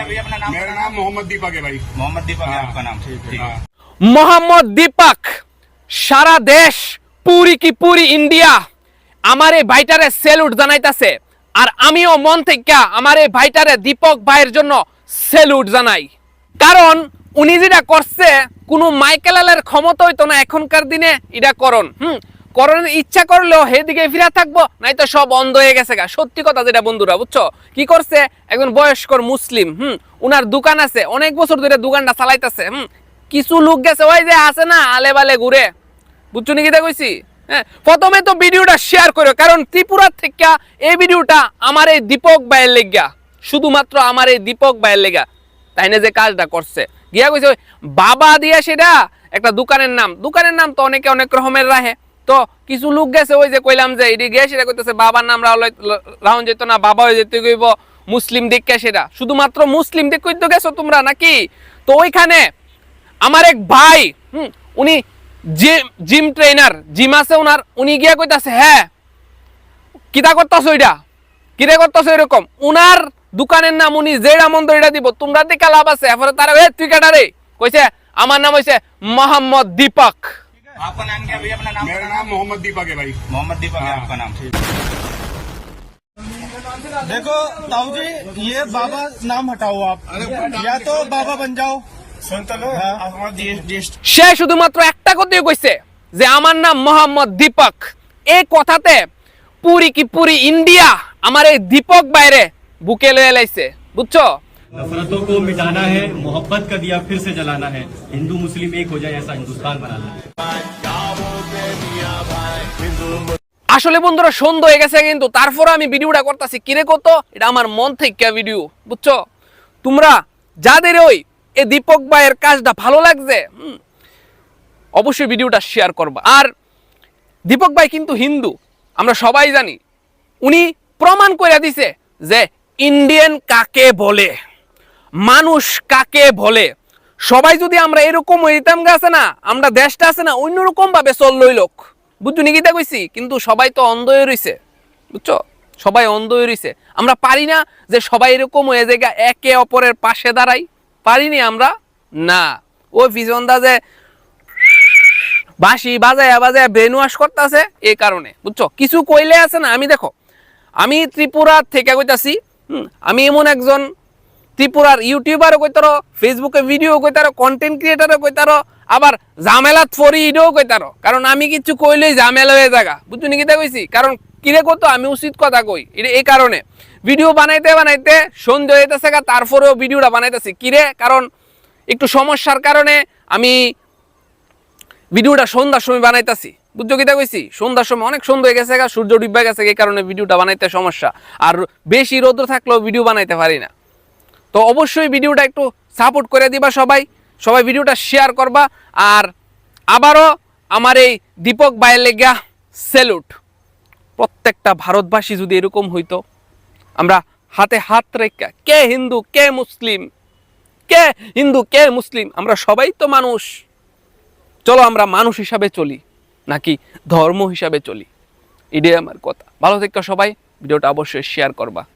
क्या भैया अपना नाम? मेरा नाम मोहम्मद दीपक है भाई। मोहम्मद दीपक है आपका नाम? ठीक। মোহাম্মদ দীপক সারা দেশ পুরি কি পুরি ইন্ডিয়া আমার এই ভাইটারে সেলুট জানাইতাছে আর আমিও মন থেকে আমার এই ভাইটারে দীপক ভাইয়ের জন্য সেলুট জানাই কারণ উনি যেটা করছে কোনো মাইকেলের ক্ষমতা হইতো না এখনকার দিনে এটা করণের ইচ্ছা করলেও সেদিকে ফিরে থাকবো নাই তো সব বন্ধ হয়ে গেছে গা সত্যি কথা যেটা বন্ধুরা বুঝছো কি করছে একজন বয়স্কর মুসলিম উনার দোকান আছে অনেক বছর ধরে দোকানটা চালাইতেছে কিছু লোক গেছে ওই যে আছে না আলে বালে ঘুরে বুঝছো নাকি কইছি হ্যাঁ প্রথমে তো ভিডিওটা শেয়ার করো কারণ ত্রিপুরা থেকে এই ভিডিওটা আমার এই দীপক ভাইয়ের লেগা শুধুমাত্র আমার এই দীপক ভাইয়ের লেগা তাই না যে কাজটা করছে গিয়া কইছে বাবা দিয়া সেটা একটা দোকানের নাম তো অনেকে অনেক রকমের রাখে তো কিছু লোক গেছে ওই যে কইলাম যে এটি গিয়ে সেটা কইতেছে বাবার নাম রাউন যেত না বাবা হয়ে যেতে কইব মুসলিম দিককে সেটা শুধুমাত্র মুসলিম দিক কইতে গেছো তোমরা নাকি তো ওইখানে আমার এক ভাই উনি জিম ট্রেনার জিম আছে উনার উনি গিয়া কইতাছে হ্যাঁ কিতা করতেছো এটা কিরে করতেছো এরকম উনার দোকানের নাম উনি যেটা মন এটা দিব তোমরা দিকে লাভ আছে এরপরে তারা তুই কাটা রে কইছে আমার নাম হইছে মোহাম্মদ দীপক आपका नाम क्या भैया अपना नाम? मेरा नाम मोहम्मद दीपक है भाई। मोहम्मद दीपक है आपका नाम? ठीक। देखो ताऊ जी ये बाबा नाम हटाओ आप या तो बाबा बन जाओ সে শুধুমাত্র একটা কথাই কইছে যে আমার নাম মোহাম্মদ দীপক এই কথাতে পুরি কি পুরি ইন্ডিয়া আমার এই দীপক বাইরে বুকে লয়ে লাইছে বুঝছো नफरतों को मिटाना है, मोहब्बत का दिया फिर से जलाना है, हिंदू मुस्लिम एक हो जाए ऐसा हिंदुस्तान बनाना है। আসলে বন্ধুরা সন্ধ্যা হয়ে গেছে কিন্তু তারপরে আমি ভিডিওটা করতেছি কিরে কত এটা আমার মন থেকে ভিডিও বুঝছো তোমরা যাদের ওই এই দীপক ভাইয়ের কাজটা ভালো লাগছে অবশ্যই ভিডিওটা শেয়ার করবা আর দীপক ভাই কিন্তু হিন্দু আমরা সবাই জানি উনি প্রমাণ করে দিছে যে ইন্ডিয়ান কাকে বলে মানুষ কাকে বলে সবাই যদি আমরা এরকম হইতাম আছে না আমরা দেশটা আছে না অন্যরকম ভাবে চললই লোক বুঝছো নাকি কইছি কিন্তু সবাই তো অন্ধ হয়ে রইছে বুঝছো সবাই অন্ধ হয়ে রইছে আমরা পারি না যে সবাই এরকম হয়ে জায়গা একে অপরের পাশে দাঁড়াই পারিনি আমরা না ওই পিছনদা যে বাঁশি বাজায় ব্রেন ওয়াশ করতেছে এই কারণে বুঝছো কিছু কইলে আছে না আমি দেখো আমি ত্রিপুরা থেকে কইতাছি আমি এমন একজন ত্রিপুরার ইউটিউবারও কইতারো ফেসবুকে ভিডিও কইতারো কন্টেন্ট ক্রিয়েটারও কইতারো আবার ঝামেলা ফরি ইডও কইতারো কারণ আমি কিছু কইলেই ঝামেলা হয়ে জায়গা বুঝছো নাকি কইছি কারণ কিরে কত আমি উচিত কথা কই এটা এই কারণে ভিডিও বানাইতে সন্ধ্যা হইতেছে তারপরেও ভিডিওটা বানাইতেছি কিরে কারণ একটু সমস্যার কারণে আমি ভিডিওটা সন্ধ্যার সময় বানাইতেছি বুঝছো কিতা কইছি সন্ধ্যার সময় অনেক সন্ধ্যা হয়ে গেছে সূর্য ডুবে গেছে এই কারণে ভিডিওটা বানাইতে সমস্যা আর বেশি রোদ্র থাকলেও ভিডিও বানাইতে পারি না তো অবশ্যই ভিডিওটা একটু সাপোর্ট করে দিবা সবাই ভিডিওটা শেয়ার করবা আর আবারও আমার এই দীপক ভাইয়ের লেগা স্যালুট প্রত্যেকটা ভারতবাসী যদি এরকম হইতো আমরা হাতে হাত রেখা কে হিন্দু কে মুসলিম আমরা সবাই তো মানুষ চলো আমরা মানুষ হিসাবে চলি নাকি ধর্ম হিসাবে চলি এটাই আমার কথা ভালো থেকো সবাই ভিডিওটা অবশ্যই শেয়ার করবা